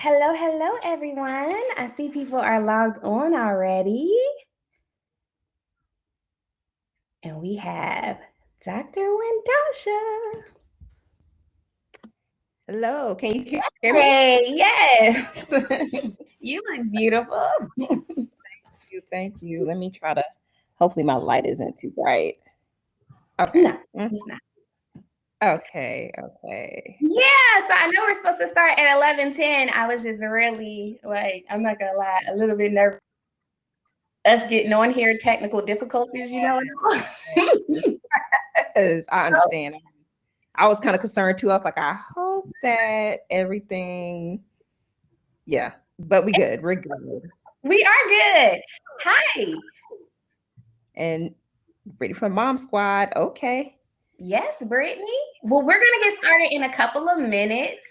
Hello, everyone. I see people are logged on already. And we have Dr. Wendasha. Hello, can you hear me? Hey, yes. You look beautiful. Thank you. Let me try to, hopefully my light isn't too bright. Okay. No, it's not. Okay. Yeah, so I know we're supposed to start at 11:10. I was just really, I'm not going to lie, a little bit nervous. Us getting on here, technical difficulties, Yes, I understand. I was kind of concerned too. I was like, I hope that everything, but we're good. We are good. Hi. And ready for Mom Squad. Okay. Yes, Brittany. Well, we're going to get started in a couple of minutes.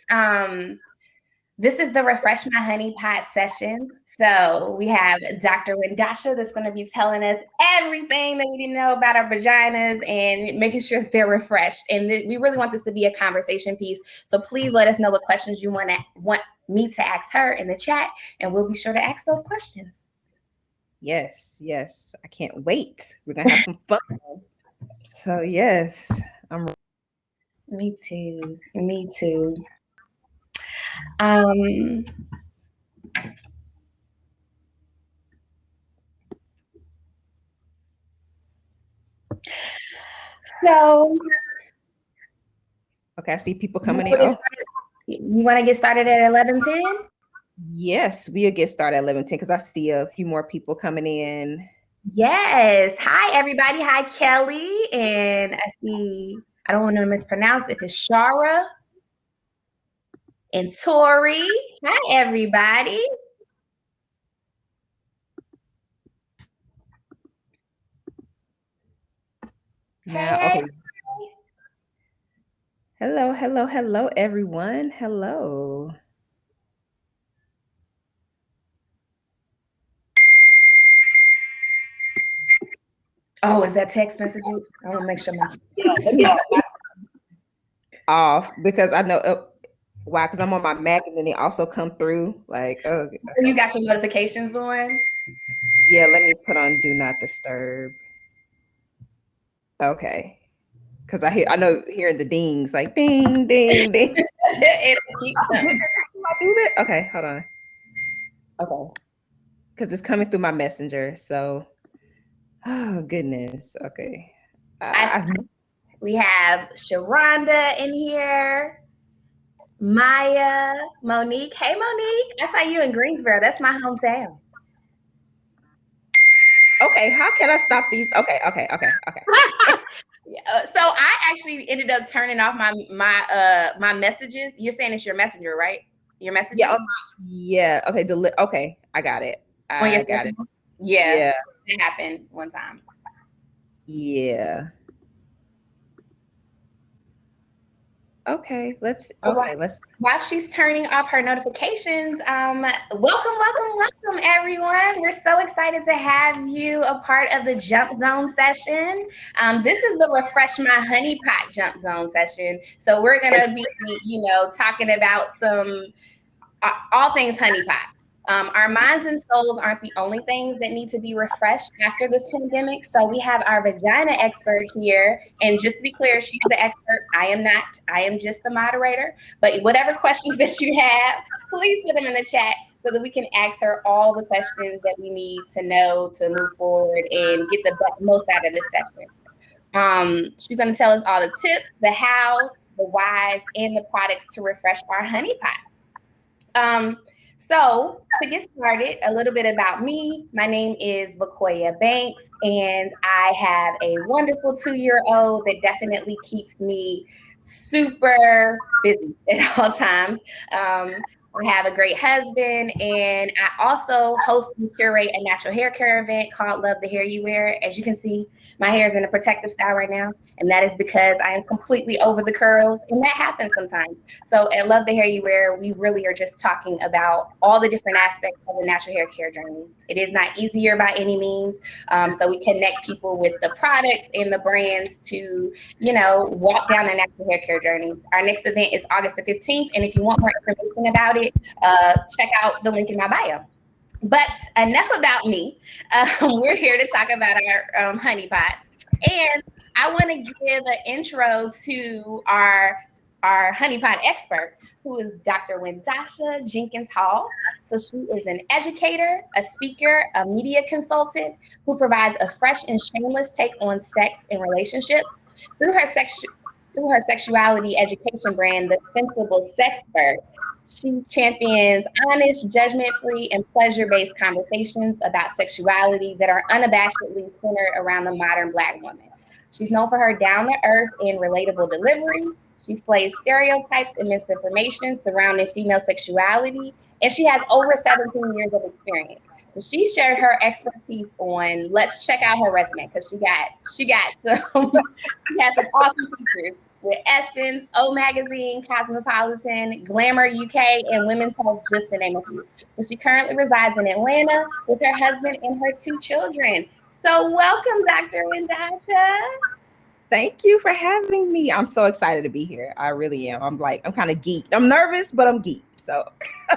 This is the Refresh My Honey Pot session. So we have Dr. Wendasha that's going to be telling us everything that we need to know about our vaginas and making sure that they're refreshed. And we really want this to be a conversation piece. So please let us know what questions you want me to ask her in the chat, and we'll be sure to ask those questions. Yes. I can't wait. We're going to have some fun. So yes, I'm ready. Me too. So Okay, I see people coming in. You want to get started at 11:10? Yes, we'll get started at 11:10 because I see a few more people coming in. Yes. Hi, everybody. Hi, Kelly. And I don't want to mispronounce if it's Shara and Tori. Hi, everybody. Now, hey. okay. Hello, everyone. Hello. Oh, is that text messages? I want to make sure my off because I know why, because I'm on my Mac and then they also come through like, oh. You got your notifications on? Yeah, let me put on Do Not Disturb. Okay. Because I know hearing the dings, like ding, ding, ding. It keeps Oh, goodness, how do I do that? Okay, hold on. Okay. Because it's coming through my messenger. So, oh, goodness. Okay. We have Sharonda in here. Maya, Monique. Hey, Monique. I saw you in Greensboro. That's my hometown. Okay, how can I stop these? Okay. So I actually ended up turning off my messages. You're saying it's your messenger, right? Your messages? Yeah. Okay. Okay. I got it. I got it. Yeah. It happened one time. Yeah. Okay. Let's. While she's turning off her notifications, welcome, everyone. We're so excited to have you a part of the Jump Zone session. This is the Refresh My Honey Pot Jump Zone session. So we're gonna be, talking about all things honey pot. Our minds and souls aren't the only things that need to be refreshed after this pandemic. So we have our vagina expert here. And just to be clear, she's the expert. I am not. I am just the moderator. But whatever questions that you have, please put them in the chat so that we can ask her all the questions that we need to know to move forward and get the most out of this session. She's going to tell us all the tips, the hows, the whys, and the products to refresh our honey pot. So to get started, a little bit about me. My name is Vecoya Banks, and I have a wonderful 2-year-old that definitely keeps me super busy at all times. I have a great husband, and I also host and curate a natural hair care event called Love the Hair You Wear. As you can see, my hair is in a protective style right now, and that is because I am completely over the curls, and that happens sometimes. So at Love the Hair You Wear, we really are just talking about all the different aspects of the natural hair care journey. It is not easier by any means, so we connect people with the products and the brands to, walk down the natural hair care journey. Our next event is August the 15th, and if you want more information about it, it, check out the link in my bio. But enough about me. We're here to talk about our honey pots. And I want to give an intro to our honey pot expert, who is Dr. Wendasha Jenkins Hall. So she is an educator, a speaker, a media consultant who provides a fresh and shameless take on sex and relationships. Through her through her sexuality education brand, The Sensible Sexpert, she champions honest, judgment free, and pleasure based conversations about sexuality that are unabashedly centered around the modern Black woman. She's known for her down to earth and relatable delivery. She slays stereotypes and misinformation surrounding female sexuality, and she has over 17 years of experience. So she shared her expertise on. Let's check out her resume because she got some she has some awesome features with Essence, O Magazine, Cosmopolitan, Glamour UK, and Women's Health, just to name a few. So she currently resides in Atlanta with her husband and her 2 children. So welcome, Dr. Wendasha. Thank you for having me. I'm so excited to be here. I really am. I'm kind of geeked. I'm nervous, but I'm geeked. So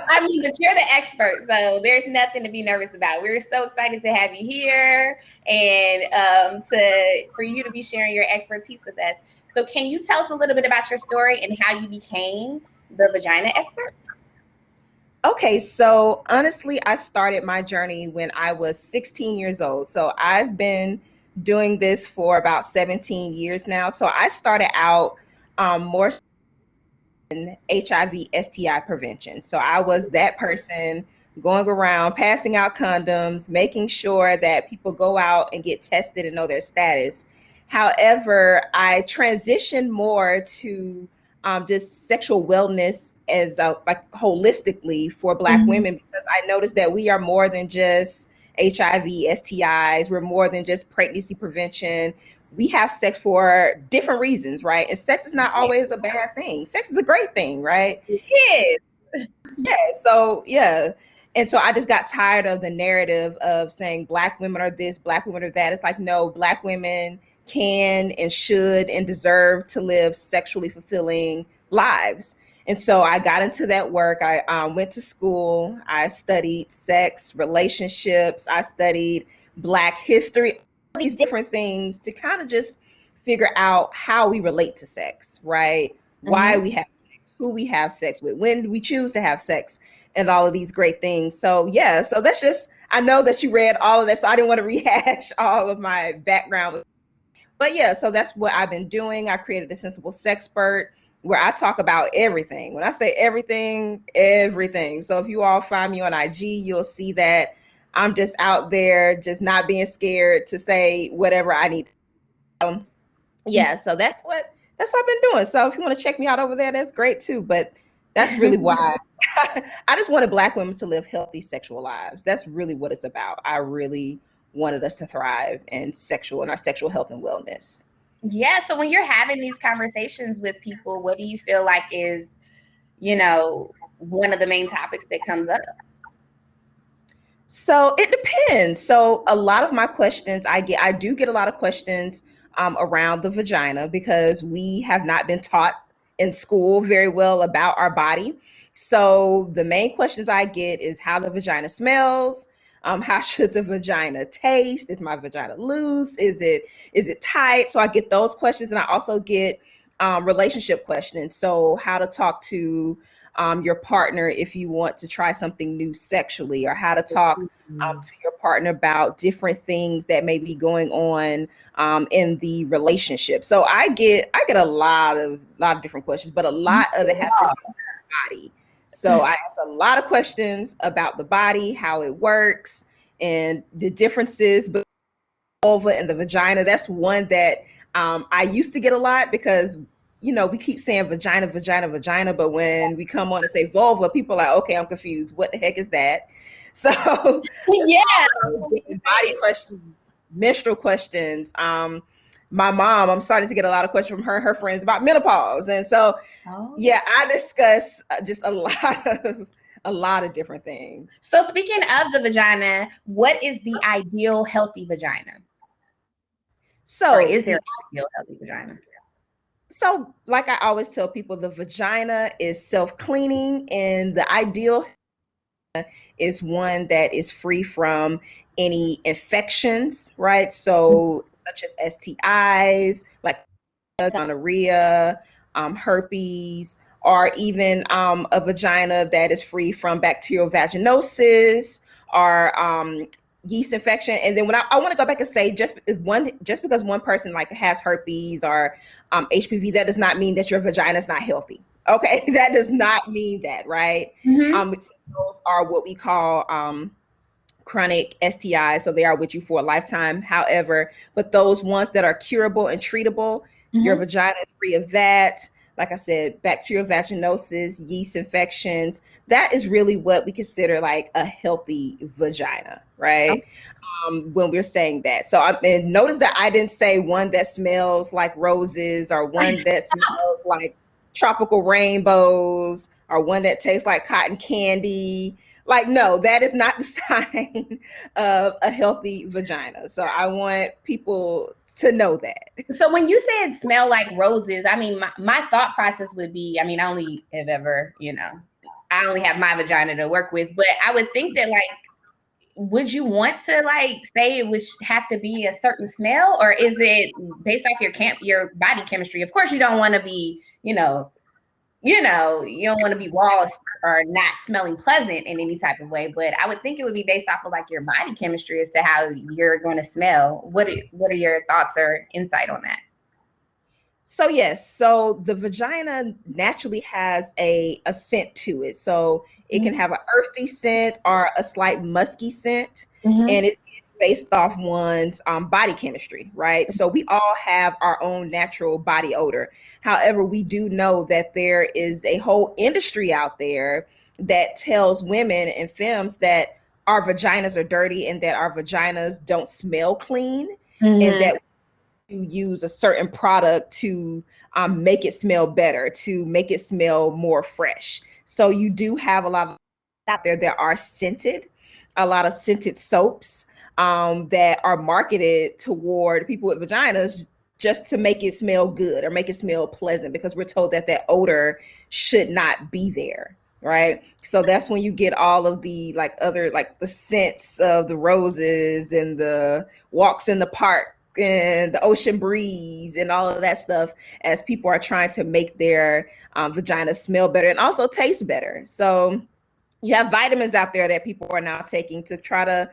I mean, but you're the expert, so there's nothing to be nervous about. We're so excited to have you here and for you to be sharing your expertise with us. So can you tell us a little bit about your story and how you became the vagina expert? okay, so honestly, I started my journey when I was 16 years old. So I've been doing this for about 17 years now. So I started out more HIV STI prevention. So I was that person going around passing out condoms, making sure that people go out and get tested and know their status. However, I transitioned more to just sexual wellness as like holistically for Black women, because I noticed that we are more than just HIV, STIs. We're more than just pregnancy prevention. We have sex for different reasons, right? And sex is not always a bad thing. Sex is a great thing, right? It is. Yeah. So yeah. And so I just got tired of the narrative of saying Black women are this, Black women are that. It's like, no, Black women can and should and deserve to live sexually fulfilling lives. And so I got into that work. I went to school. I studied sex, relationships. I studied Black history, all these different things to kind of just figure out how we relate to sex, right? Why we have sex, who we have sex with, when we choose to have sex, and all of these great things. So yeah, so that's just, I know that you read all of that, so I didn't want to rehash all of my background. But yeah, so that's what I've been doing. I created the Sensible Sexpert, where I talk about everything. When I say everything, everything. So if you all find me on IG, you'll see that I'm just out there, just not being scared to say whatever I need. Yeah, so that's what I've been doing. So if you want to check me out over there, that's great too. But that's really why I just wanted Black women to live healthy sexual lives. That's really what it's about. I really wanted us to thrive in our sexual health and wellness. Yeah. So when you're having these conversations with people, what do you feel like is, one of the main topics that comes up? So it depends. So a lot of my questions I do get a lot of questions around the vagina, because we have not been taught in school very well about our body. So the main questions I get is how the vagina smells. How should the vagina taste? Is my vagina loose? Is it tight? So I get those questions, and I also get relationship questions. So how to talk to your partner if you want to try something new sexually, or how to talk to your partner about different things that may be going on in the relationship. So I get a lot of different questions, but a lot of it has to do with the body. So I ask a lot of questions about the body, how it works, and the differences between the vulva and the vagina. That's one that I used to get a lot, because we keep saying vagina, vagina, vagina, but when we come on and say vulva, people are like, okay, I'm confused. What the heck is that? So Yeah. different body questions, menstrual questions. My mom, I'm starting to get a lot of questions from her friends about menopause. And so, yeah, I discuss just a lot of different things. So speaking of the vagina, what is the ideal healthy vagina? Or So is there an ideal healthy vagina? So, like I always tell people, the vagina is self-cleaning, and the ideal is one that is free from any infections, right? So, such as STIs, like gonorrhea, herpes, or even a vagina that is free from bacterial vaginosis or yeast infection. And then when I want to go back and say, just because one person like has herpes or HPV, that does not mean that your vagina is not healthy. Okay, that does not mean that, right? Mm-hmm. Those are what we call chronic STIs, so they are with you for a lifetime. However, but those ones that are curable and treatable, your Mm-hmm. vagina is free of that. Like I said, bacterial vaginosis, yeast infections, that is really what we consider like a healthy vagina, right? When we're saying that. So and notice that I didn't say one that smells like roses or one that smells like tropical rainbows or one that tastes like cotton candy. Like, no, that is not the sign of a healthy vagina. So I want people to know that. So when you said smell like roses, I mean, my thought process would be, I mean, I only have ever, I only have my vagina to work with, but I would think that like, would you want to like say it would have to be a certain smell, or is it based off your body chemistry? Of course, you don't want to be, you don't want to be raw or not smelling pleasant in any type of way. But I would think it would be based off of like your body chemistry as to how you're going to smell. What are your thoughts or insight on that? So yes, so the vagina naturally has a scent to it. So it can have an earthy scent or a slight musky scent, Mm-hmm. and it is based off one's body chemistry, right? So we all have our own natural body odor. However, we do know that there is a whole industry out there that tells women and femmes that our vaginas are dirty and that our vaginas don't smell clean, and Mm-hmm. that to use a certain product to make it smell better, to make it smell more fresh. So you do have a lot of out there that are scented, a lot of scented soaps that are marketed toward people with vaginas just to make it smell good or make it smell pleasant, because we're told that that odor should not be there, right? So that's when you get all of the like other like the scents of the roses and the walks in the park and the ocean breeze and all of that stuff, as people are trying to make their vagina smell better and also taste better. So you have vitamins out there that people are now taking to try to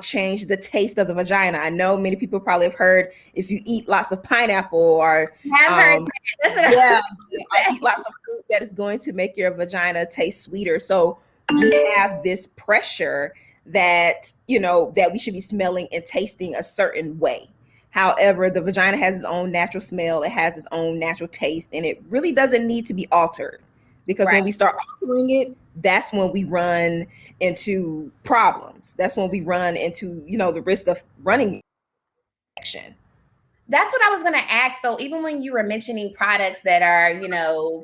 change the taste of the vagina. I know many people probably have heard if you eat lots of pineapple or I've heard um, that. That's yeah, what or eat lots of fruit, that is going to make your vagina taste sweeter. So we have this pressure that that we should be smelling and tasting a certain way. However, the vagina has its own natural smell, it has its own natural taste, and it really doesn't need to be altered, because right. when we start altering it, that's when we run into problems. That's when we run into the risk of running infection. That's what I was going to ask. So even when you were mentioning products that are,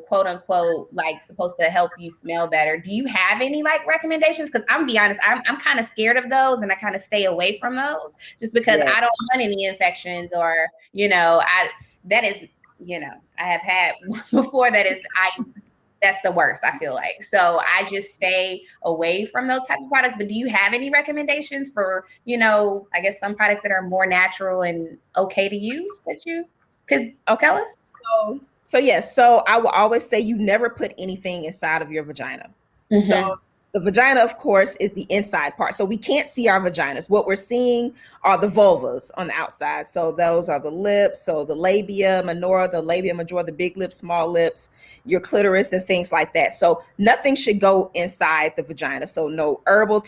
quote unquote, like supposed to help you smell better, do you have any like recommendations? Because I'm be honest, I'm kind of scared of those, and I kind of stay away from those just because Yeah. I don't want any infections, or that is, I have had before that is that's the worst, I feel like. So I just stay away from those type of products. But do you have any recommendations for, I guess some products that are more natural and okay to use that you could Okay. tell us? So yes, so I will always say you never put anything inside of your vagina. So Mm-hmm. the vagina, of course, is the inside part. So we can't see our vaginas. What we're seeing are the vulvas on the outside. So those are the lips, so the labia minora, the labia majora, the big lips, small lips, your clitoris, and things like that. So nothing should go inside the vagina. So no herbal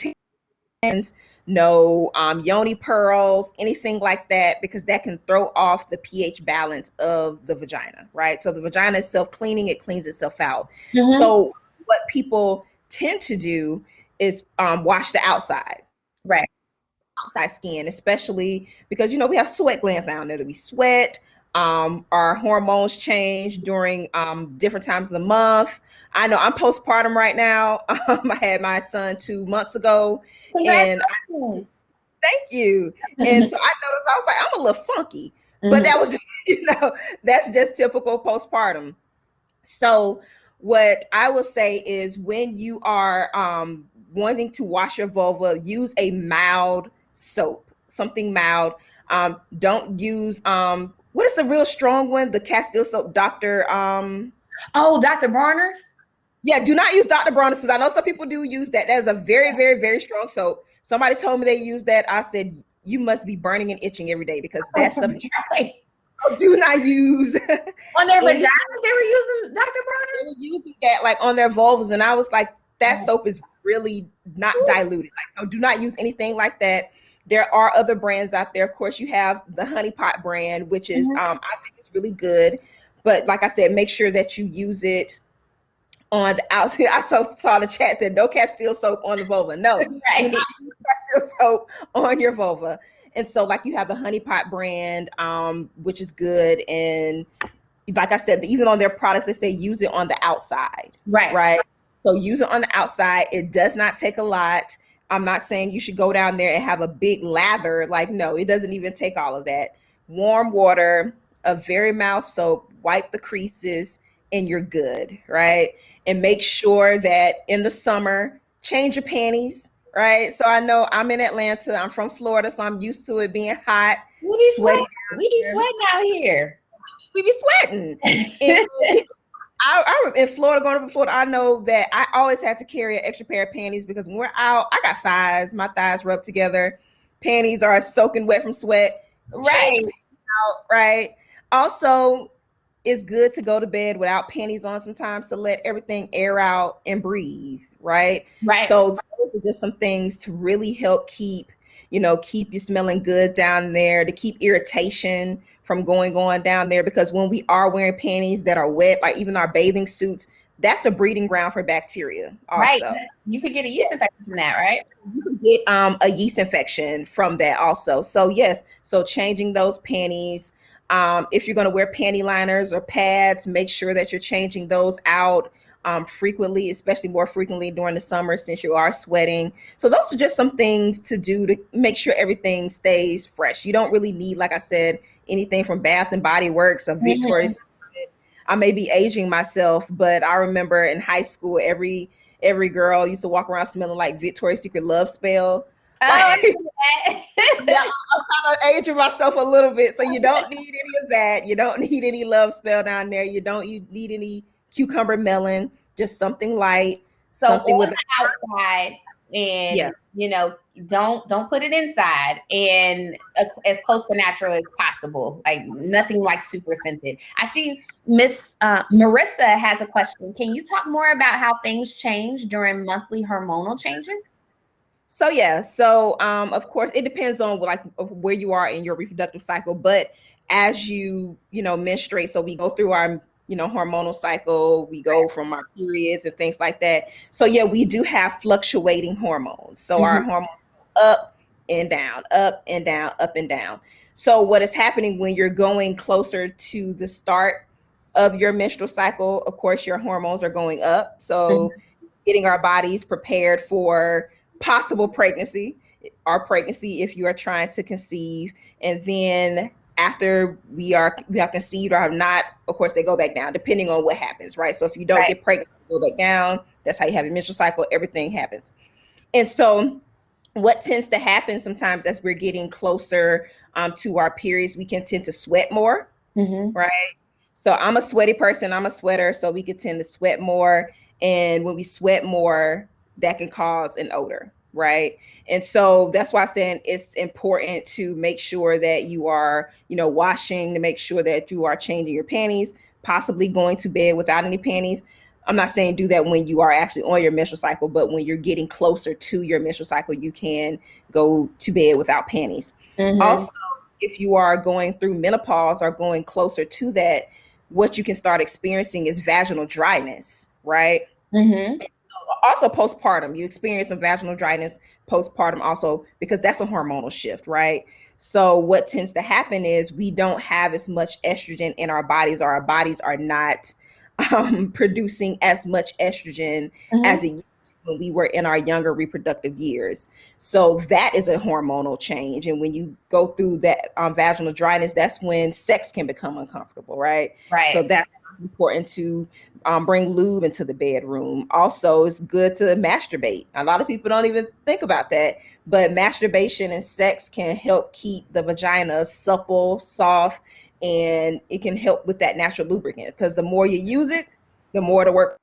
no yoni pearls, anything like that, because that can throw off the pH balance of the vagina, right? So the vagina is self-cleaning, it cleans itself out. Mm-hmm. So what people tend to do is wash the Right. outside skin, especially because we have sweat glands down there that we sweat. Our hormones change during different times of the month. I know I'm postpartum right now. I had my son 2 months ago, and Congratulations. Thank you. And so I noticed, I was like, I'm a little funky, but that was just, that's just typical postpartum. So what I will say is when you are wanting to wash your vulva, use a mild soap, something mild. Don't use what is the real strong one? The Castile soap, Dr. Oh, Dr. Barner's? Yeah, do not use Dr. Bronner's because I know some people do use that. That is a very, very, very strong soap. Somebody told me they use that. I said, you must be burning and itching every day because that stuff is right. so do not use on their vaginas. They were using Dr. Bronner. They were using that like on their vulvas, and I was like, that soap is really not diluted. Like, so do not use anything like that. There are other brands out there. Of course, you have the Honey Pot brand, which is I think it's really good. But like I said, make sure that you use it on the outside. I saw the chat said no Castile soap on the vulva. No, right. Do not use Castile soap on your vulva. And so, like, you have the Honey Pot brand, which is good. And like I said, even on their products, they say use it on the outside. Right. So use it on the outside. It does not take a lot. I'm not saying you should go down there and have a big lather. Like, no, it doesn't even take all of that. Warm water, a very mild soap, wipe the creases, and you're good, right? And make sure that in the summer, change your panties, right? So I know I'm in Atlanta. I'm from Florida, so I'm used to it being hot, sweaty. We be sweating out here. We be sweating. I in Florida, going to Florida, I know that I always have to carry an extra pair of panties because when we're out, I got thighs. My thighs rub together. Panties are soaking wet from sweat. Right. Out, right. Also, it's good to go to bed without panties on sometimes to let everything air out and breathe. Right. So those are just some things to really help keep you smelling good down there, to keep irritation from going on down there. Because when we are wearing panties that are wet, like even our bathing suits, that's a breeding ground for bacteria also. Right. You could get a yeast infection from that, right? You could get a yeast infection from that also. So yes, so changing those panties. If you're going to wear panty liners or pads, make sure that you're changing those out frequently, especially more frequently during the summer since you are sweating. So those are just some things to do to make sure everything stays fresh. You don't really need, like I said, anything from Bath and Body Works or Victoria's Secret. I may be aging myself, but I remember in high school, every girl used to walk around smelling like Victoria's Secret Love Spell. Oh, yeah, I'm kind of aging myself a little bit. So you don't need any of that. You don't need any Love Spell down there. You need any cucumber melon, just something light, so something with the outside, and don't put it inside, and as close to natural as possible, like nothing like super scented. I see Miss Marissa has a question. Can you talk more about how things change during monthly hormonal changes? So of course it depends on like where you are in your reproductive cycle, but as you menstruate, so we go through our hormonal cycle, we go from our periods and things like that. So yeah, we do have fluctuating hormones. So our hormones go up and down, up and down, up and down. So what is happening when you're going closer to the start of your menstrual cycle, of course your hormones are going up. So getting our bodies prepared for possible pregnancy or pregnancy if you are trying to conceive. And then after we are conceived or have not, of course, they go back down depending on what happens, right? So if you don't get pregnant, you go back down. That's how you have your menstrual cycle. Everything happens. And so what tends to happen sometimes as we're getting closer to our periods, we can tend to sweat more, right? So I'm a sweaty person. I'm a sweater. So we can tend to sweat more. And when we sweat more, that can cause an odor, right? And so that's why I'm saying it's important to make sure that you are, washing, to make sure that you are changing your panties, possibly going to bed without any panties. I'm not saying do that when you are actually on your menstrual cycle, but when you're getting closer to your menstrual cycle, you can go to bed without panties. Also, if you are going through menopause or going closer to that, what you can start experiencing is vaginal dryness, right? Also postpartum, you experience some vaginal dryness postpartum also because that's a hormonal shift, right? So what tends to happen is we don't have as much estrogen in our bodies, or our bodies are not producing as much estrogen as it used to when we were in our younger reproductive years. So that is a hormonal change. And when you go through that vaginal dryness, that's when sex can become uncomfortable, right? Right. So that's important to bring lube into the bedroom. Also, it's good to masturbate. A lot of people don't even think about that, but masturbation and sex can help keep the vagina supple, soft, and it can help with that natural lubricant, because the more you use it, the more to work.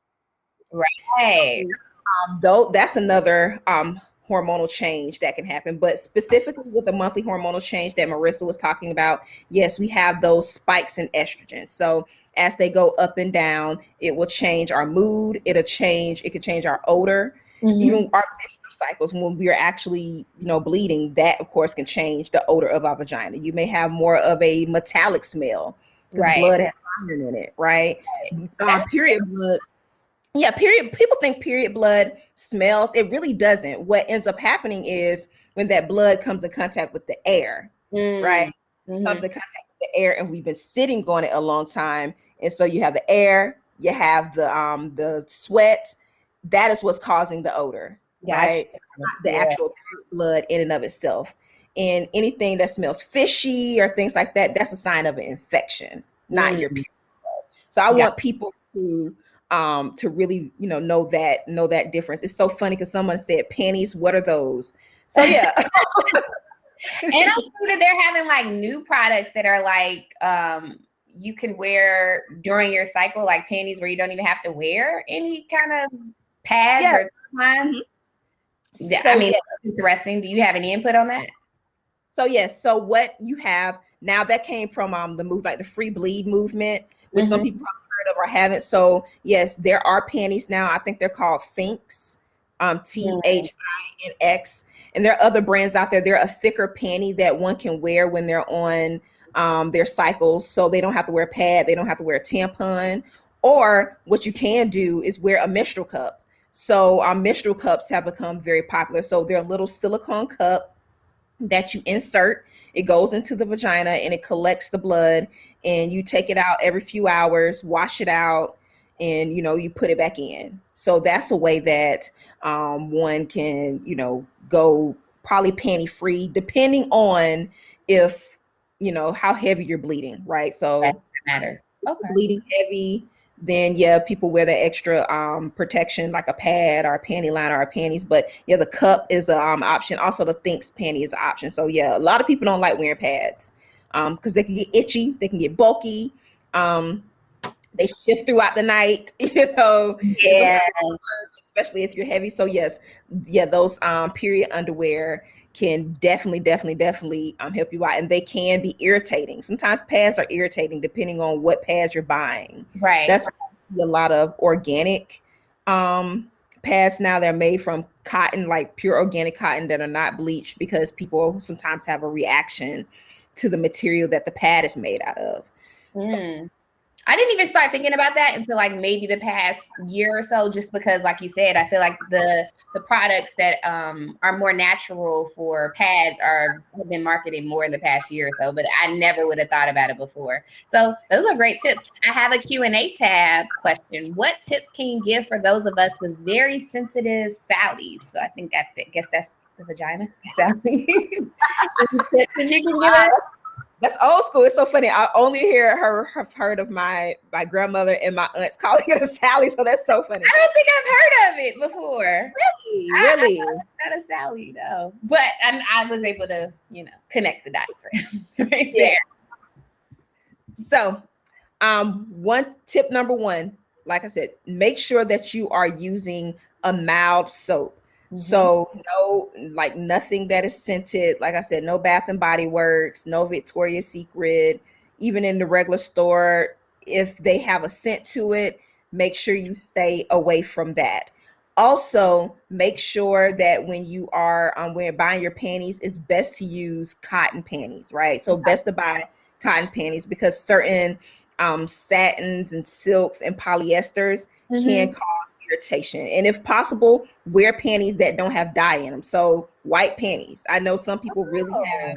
Right. So, though that's another hormonal change that can happen, but specifically with the monthly hormonal change that Marissa was talking about, yes, we have those spikes in estrogen. So as they go up and down, it will change our mood. It could change our odor, even our menstrual cycles. When we are actually, bleeding, that of course can change the odor of our vagina. You may have more of a metallic smell because Right. blood has iron in it, right? Period blood. Yeah, period. People think period blood smells. It really doesn't. What ends up happening is when that blood comes in contact with the air, right? Comes in contact with the air, and we've been sitting on it a long time, and so you have the air, you have the sweat. That is what's causing the odor, right? Not the actual period blood in and of itself. And anything that smells fishy or things like that, that's a sign of an infection, not your period blood. So I want people to really know that difference. It's so funny because someone said panties, what are those? So yeah. And I see that they're having like new products that are like you can wear during your cycle, like panties where you don't even have to wear any kind of pads or lines. So, I mean, interesting. Do you have any input on that? So yes, so what you have now, that came from the move, like the free bleed movement, which some people probably heard of or haven't. So yes, there are panties now. I think they're called Thinx, Thinx, and there are other brands out there. They're a thicker panty that one can wear when they're on their cycles, so they don't have to wear a pad, they don't have to wear a tampon. Or what you can do is wear a menstrual cup. So menstrual cups have become very popular. So they're a little silicone cup that you insert. It goes into the vagina and it collects the blood, and you take it out every few hours, wash it out, and you put it back in. So that's a way that one can go probably panty free, depending on if how heavy you're bleeding, right? So that matters. Okay. Bleeding heavy, then yeah, people wear the extra protection like a pad or a panty liner or panties. But yeah, the cup is a option. Also, the Thinx panty is an option. So yeah, a lot of people don't like wearing pads because they can get itchy, they can get bulky, they shift throughout the night. Yeah. Especially if you're heavy. So yes, yeah, those period underwear can definitely help you out, and they can be irritating. Sometimes pads are irritating depending on what pads you're buying. Right. That's why I see a lot of organic pads now. They're made from cotton, like pure organic cotton, that are not bleached, because people sometimes have a reaction to the material that the pad is made out of. So, I didn't even start thinking about that until like maybe the past year or so, just because, like you said, I feel like the products that are more natural for pads have been marketed more in the past year or so, but I never would have thought about it before. So those are great tips. I have a Q&A tab question. What tips can you give for those of us with very sensitive sallies? So I guess that's the vagina. Sally. Tips that you can give us? That's old school. It's so funny. I only have heard of my grandmother and my aunts calling it a Sally. So that's so funny. I don't think I've heard of it before. Really? Not a Sally, no. But I was able to, connect the dots right Yeah. there. So, tip number one, like I said, make sure that you are using a mild soap. So nothing that is scented. Like I said, no Bath and Body Works, no Victoria's Secret. Even in the regular store, if they have a scent to it, make sure you stay away from that. Also, make sure that when you are when buying your panties, it's best to use cotton panties, right? So best to buy cotton panties, because certain satins and silks and polyesters can cause irritation. And if possible, wear panties that don't have dye in them. So white panties. I know some people really have.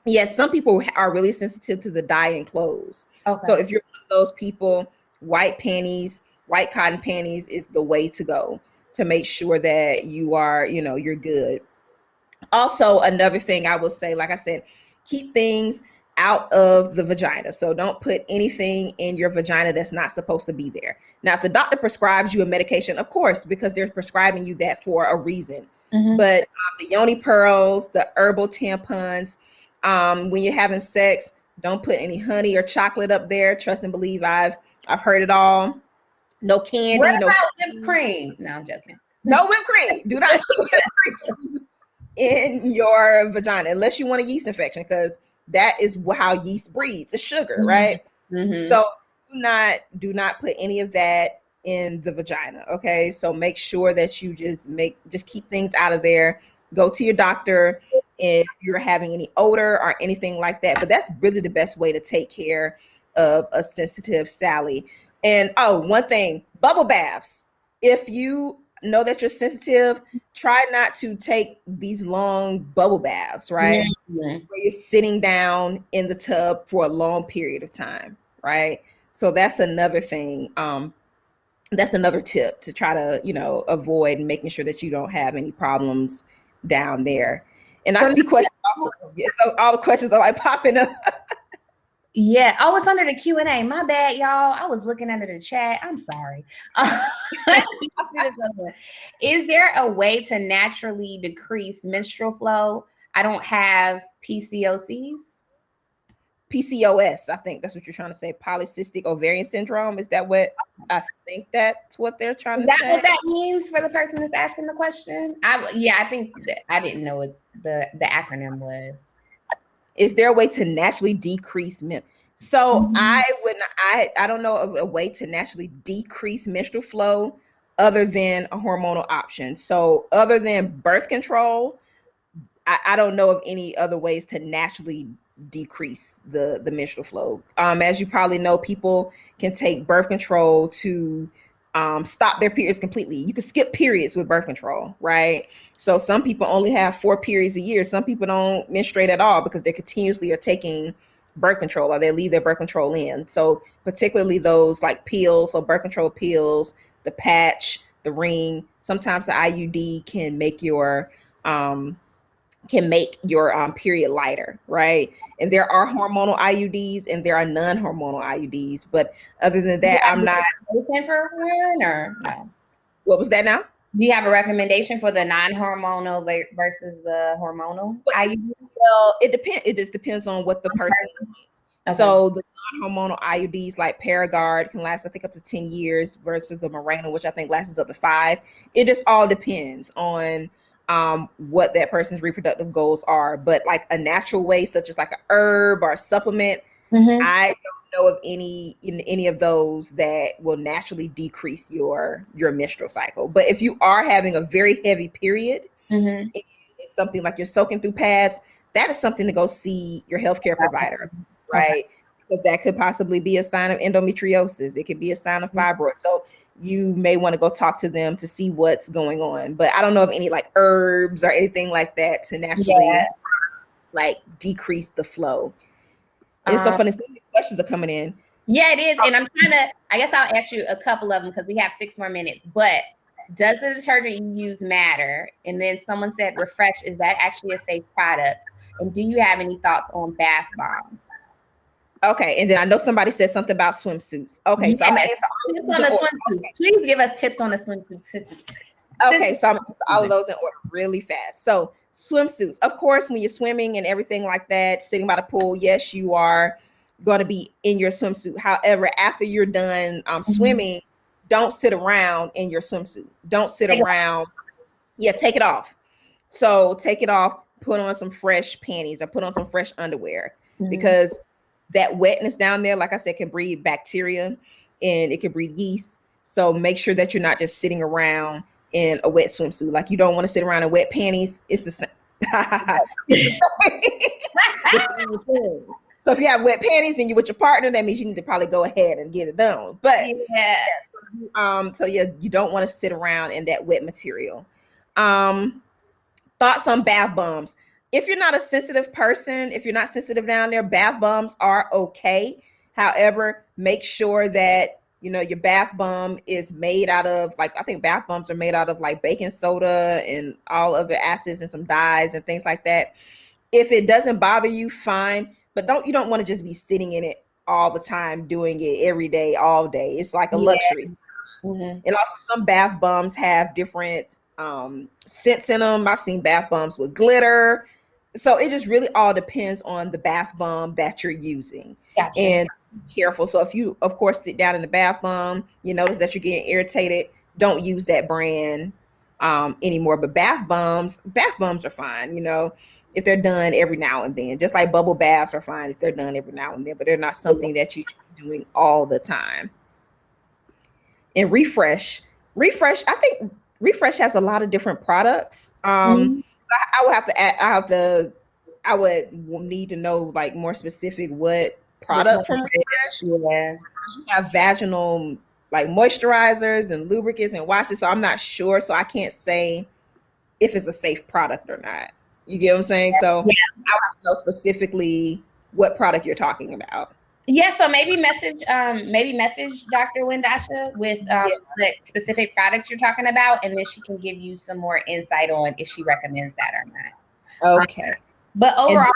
Yes, some people are really sensitive to the dye in clothes. Okay. So if you're one of those people, white panties, white cotton panties is the way to go. to make sure that you are, you're good. Also, another thing I will say, like I said, keep things out of the vagina. So don't put anything in your vagina that's not supposed to be there. Now, if the doctor prescribes you a medication, of course, because they're prescribing you that for a reason. But the yoni pearls, the herbal tampons, when you're having sex, don't put any honey or chocolate up there. Trust and believe, I've heard it all. No candy. What No about whipped cream? No, I'm joking. No whipped cream. Do not put whipped cream in your vagina unless you want a yeast infection, because that is how yeast breeds. It's sugar, right? So do not put any of that in the vagina. Okay, so make sure that you just keep things out of there. Go to your doctor if you're having any odor or anything like that. But that's really the best way to take care of a sensitive Sally. And one thing, bubble baths. If you know that you're sensitive, try not to take these long bubble baths, right? Where you're sitting down in the tub for a long period of time, right? So that's another thing. That's another tip to try to, avoid, making sure that you don't have any problems down there. And I see questions also. Yeah, so all the questions are like popping up. Yeah. Oh, it's under the Q&A. My bad, y'all. I was looking under the chat. I'm sorry. Is there a way to naturally decrease menstrual flow? I don't have PCOCs. PCOS, I think that's what you're trying to say. Polycystic ovarian syndrome. Is that what I think that's what they're trying to say? Is that what that means for the person that's asking the question? I think that I didn't know what the acronym was. Is there a way to naturally decrease So I don't know of a way to naturally decrease menstrual flow other than a hormonal option. So other than birth control, I don't know of any other ways to naturally decrease the menstrual flow. As you probably know, people can take birth control to stop their periods completely. You can skip periods with birth control, right? So some people only have 4 periods a year. Some people don't menstruate at all because they continuously are taking birth control, or they leave their birth control in. So particularly those like pills, so birth control pills, the patch, the ring. Sometimes the IUD can make your period lighter, right? And there are hormonal IUDs and there are non-hormonal IUDs. But other than that, I'm not. For one or no? What was that now? Do you have a recommendation for the non-hormonal versus the hormonal IUD? Well, it depends. It just depends on what the person needs. Okay. So the non-hormonal IUDs like Paragard can last, I think, up to 10 years versus a Mirena, which I think lasts up to 5. It just all depends on what that person's reproductive goals are. But like a natural way, such as like a herb or a supplement, I don't know of any of those that will naturally decrease your menstrual cycle. But if you are having a very heavy period, it's something like you're soaking through pads, that is something to go see your healthcare provider, right? Because that could possibly be a sign of endometriosis. It could be a sign of fibroid. So you may want to go talk to them to see what's going on. But I don't know of any like herbs or anything like that to naturally like decrease the flow. And it's so funny. So many questions are coming in. Yeah, it is. And I'm trying to, I guess I'll ask you a couple of them because we have 6 more minutes. But does the detergent you use matter? And then someone said Refresh, is that actually a safe product? And do you have any thoughts on bath bombs? Okay, and then I know somebody said something about swimsuits. Okay, so I'm gonna answer tips on the swimsuits. Okay. Please give us tips on the swimsuits. Okay, so I'm gonna answer all of those in order really fast. So swimsuits, of course, when you're swimming and everything like that, sitting by the pool, yes, you are going to be in your swimsuit. However, after you're done swimming, don't sit around in your swimsuit. Don't sit around. Yeah, take it off. So take it off, put on some fresh panties or put on some fresh underwear because that wetness down there, like I said, can breed bacteria and it can breed yeast. So make sure that you're not just sitting around in a wet swimsuit. Like you don't want to sit around in wet panties. It's the same. It's the same thing. So if you have wet panties and you're with your partner, that means you need to probably go ahead and get it done. But so you don't want to sit around in that wet material. Thoughts on bath bombs. If you're not a sensitive person, if you're not sensitive down there, bath bombs are okay. However, make sure that your bath bomb is made out of, like, I think bath bombs are made out of like baking soda and all other acids and some dyes and things like that. If it doesn't bother you, fine. But you don't want to just be sitting in it all the time, doing it every day, all day. It's like a Yeah. luxury. Mm-hmm. And also some bath bombs have different scents in them. I've seen bath bombs with glitter. So it just really all depends on the bath bomb that you're using. Gotcha. And be careful. So if you, of course, sit down in the bath bomb, you notice that you're getting irritated, don't use that brand anymore. But bath bombs are fine, if they're done every now and then. Just like bubble baths are fine if they're done every now and then, but they're not something that you're doing all the time. And I think Refresh has a lot of different products. Mm-hmm. I would have to add, I would need to know like more specific what Which one product from is it? Refresh. Yeah. You have vaginal like moisturizers and lubricants and washes, so I'm not sure, so I can't say if it's a safe product or not. You get what I'm saying? So Yeah. I want to know specifically what product you're talking about. Yeah, so maybe message Dr. Wendasha with the specific products you're talking about, and then she can give you some more insight on if she recommends that or not. Okay. But overall,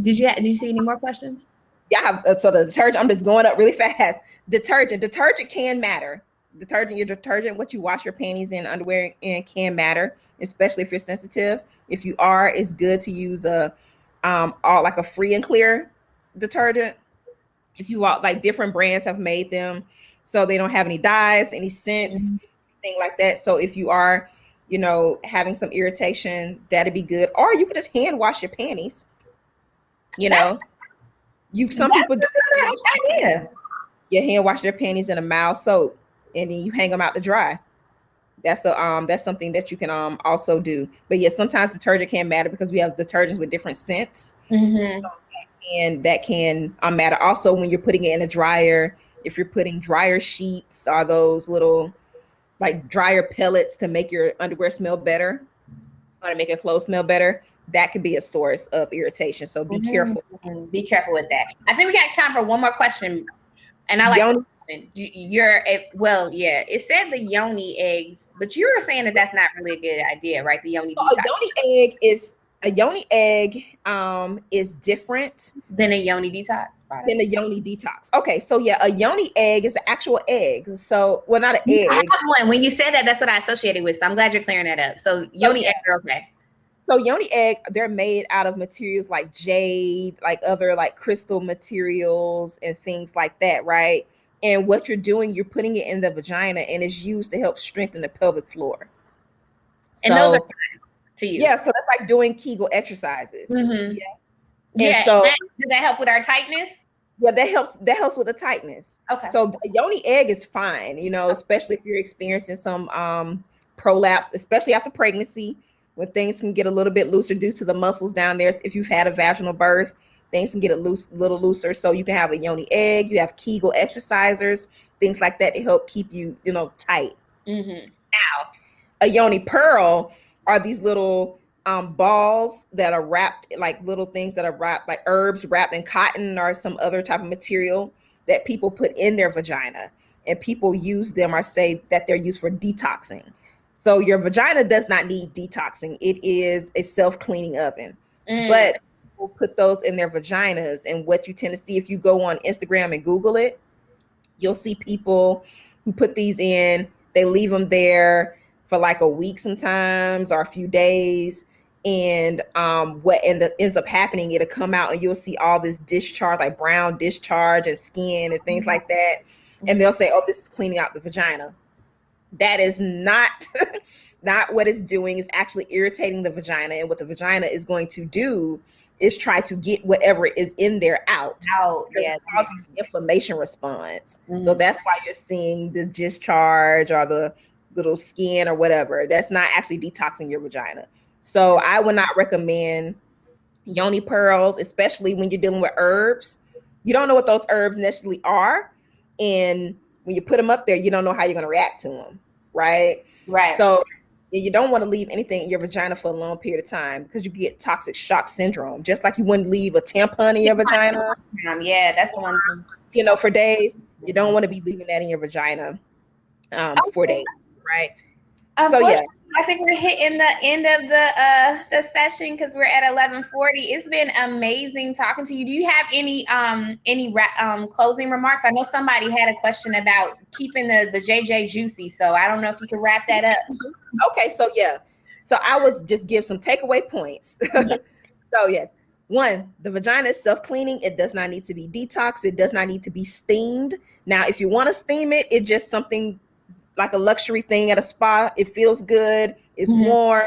did you see any more questions? Yeah, so the detergent, I'm just going up really fast. Detergent can matter. Your detergent, what you wash your panties and underwear in, can matter, especially if you're sensitive. If you are, it's good to use like a free and clear detergent. If you want, like, different brands have made them so they don't have any dyes, any scents, thing like that. So if you are, having some irritation, that'd be good. Or you could just hand wash your panties. Some people do idea. You hand wash their panties in a mild soap, and then you hang them out to dry. That's something that you can also do. But yeah, sometimes detergent can matter because we have detergents with different scents. Mm-hmm. So that can matter. Also, when you're putting it in a dryer, if you're putting dryer sheets or those little like dryer pellets to make your underwear smell better or to make your clothes smell better, that could be a source of irritation. So be careful. Be careful with that. I think we got time for one more question. And I like it said the yoni eggs, but you were saying that that's not really a good idea, right? The yoni detox. A yoni egg is different than a yoni detox product. Than a yoni detox. Okay, so yeah, a yoni egg is an actual egg. So, well, not an egg. I have one. When you said that, that's what I associated with. So I'm glad you're clearing that up. So yoni eggs are okay. So yoni egg, they're made out of materials like jade, like other like crystal materials and things like that, right? And what you're doing, you're putting it in the vagina, and it's used to help strengthen the pelvic floor. And those are fine to use. Yeah, so that's like doing Kegel exercises. Mm-hmm. Yeah. Yeah. So does that help with our tightness? Yeah, that helps with the tightness. Okay. So a yoni egg is fine, especially if you're experiencing some prolapse, especially after pregnancy, when things can get a little bit looser due to the muscles down there. If you've had a vaginal birth, things can get a little looser. So you can have a yoni egg. You have Kegel exercisers, things like that to help keep you, tight. Mm-hmm. Now, a yoni pearl are these little balls that are wrapped, like little things that are wrapped, like herbs wrapped in cotton or some other type of material that people put in their vagina, and people use them or say that they're used for detoxing. So your vagina does not need detoxing. It is a self-cleaning oven. But people put those in their vaginas, and what you tend to see if you go on Instagram and Google it, you'll see people who put these in, they leave them there for like a week sometimes or a few days. And what ends up happening, it'll come out and you'll see all this discharge, like brown discharge and skin and things like that. And they'll say, oh, this is cleaning out the vagina. That is not what it's doing. It's actually irritating the vagina. And what the vagina is going to do is try to get whatever is in there out. Yeah. Causing an inflammation response. So that's why you're seeing the discharge or the little skin or whatever. That's not actually detoxing your vagina. So I would not recommend yoni pearls, especially when you're dealing with herbs. You don't know what those herbs necessarily are. And when you put them up there, you don't know how you're going to react to them. Right. So you don't want to leave anything in your vagina for a long period of time because you get toxic shock syndrome, just like you wouldn't leave a tampon in your vagina. Yeah, that's the one. For days. You don't want to be leaving that in your vagina for Okay. days, right? So Well, yeah. I think we're hitting the end of the session because we're at 11:40. It's been amazing talking to you. Do you have any closing remarks? I know somebody had a question about keeping the JJ juicy, so I don't know if you could wrap that up. Okay, so yeah. So I would just give some takeaway points. So yes. One, the vagina is self-cleaning. It does not need to be detoxed. It does not need to be steamed. Now, if you want to steam it, it's just something like a luxury thing at a spa. It feels good. It's warm,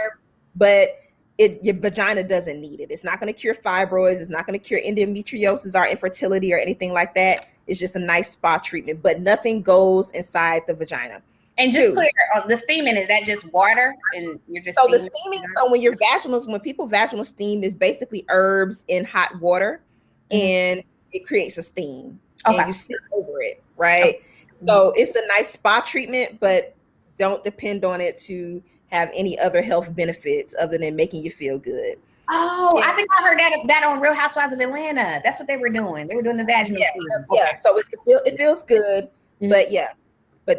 but your vagina doesn't need it. It's not going to cure fibroids. It's not going to cure endometriosis or infertility or anything like that. It's just a nice spa treatment, but nothing goes inside the vagina. And just clear, the steaming, is that just water and you're just the steaming? So when you're when people vaginal steam is basically herbs in hot water, and it creates a steam, and you sit over it, right? So it's a nice spa treatment, but don't depend on it to have any other health benefits other than making you feel good. Oh, I think I heard that on Real Housewives of Atlanta. That's what they were doing. They were doing the vaginal steam. Yeah. So it feels good, but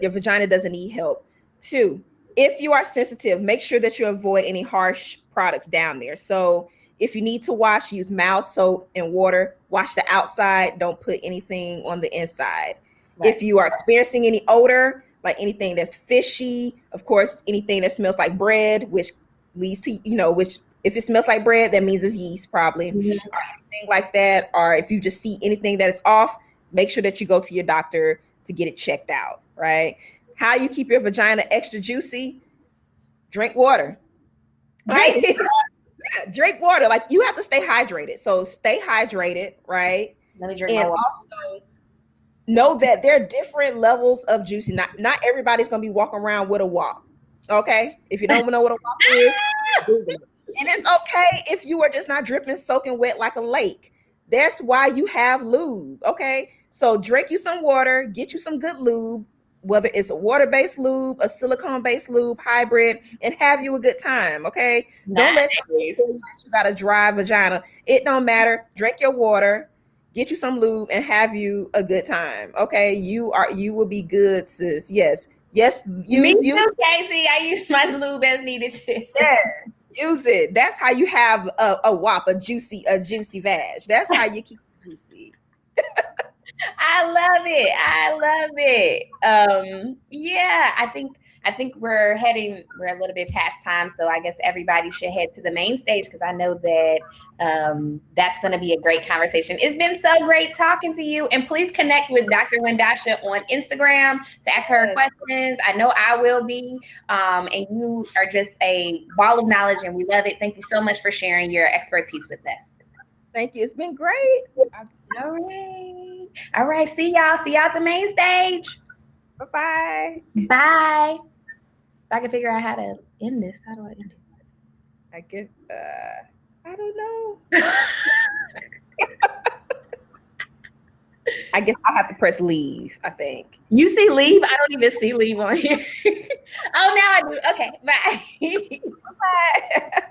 your vagina doesn't need help. 2, if you are sensitive, make sure that you avoid any harsh products down there. So if you need to wash, use mild soap and water. Wash the outside. Don't put anything on the inside. Right. If you are experiencing any odor, like anything that's fishy, of course, anything that smells like bread, which leads to, which if it smells like bread, that means it's yeast probably, or anything like that. Or if you just see anything that is off, make sure that you go to your doctor to get it checked out, right? How you keep your vagina extra juicy? Drink water, right? Drink water. Like, you have to stay hydrated. So stay hydrated, right? Let me drink my water. Also know that there are different levels of juicy. Not everybody's going to be walking around with a WAP. Okay? If you don't know what a WAP is, Google it. And it's okay if you are just not dripping, soaking wet like a lake. That's why you have lube. Okay? So drink you some water, get you some good lube, whether it's a water-based lube, a silicone-based lube, hybrid, and have you a good time. Okay? Nice. Don't let somebody tell you that you got a dry vagina. It don't matter. Drink your water, get you some lube, and have you a good time. Okay? You will be good, sis. Yes. Me too, Casey. I use my lube as needed too. Yeah. Use it. That's how you have a WAP, a juicy vag. That's how you keep it juicy. I love it. Yeah, I think we're a little bit past time, so I guess everybody should head to the main stage because I know that that's going to be a great conversation. It's been so great talking to you, and please connect with Dr. Wendasha on Instagram to ask her questions. I know I will be, and you are just a ball of knowledge, and we love it. Thank you so much for sharing your expertise with us. Thank you. It's been great. All right. See y'all at the main stage. Bye-bye. Bye. If I can figure out how to end this, how do I end it? I guess, I don't know. I guess I have to press leave, I think. You see leave? I don't even see leave on here. Oh, now I do. Okay, bye. Bye.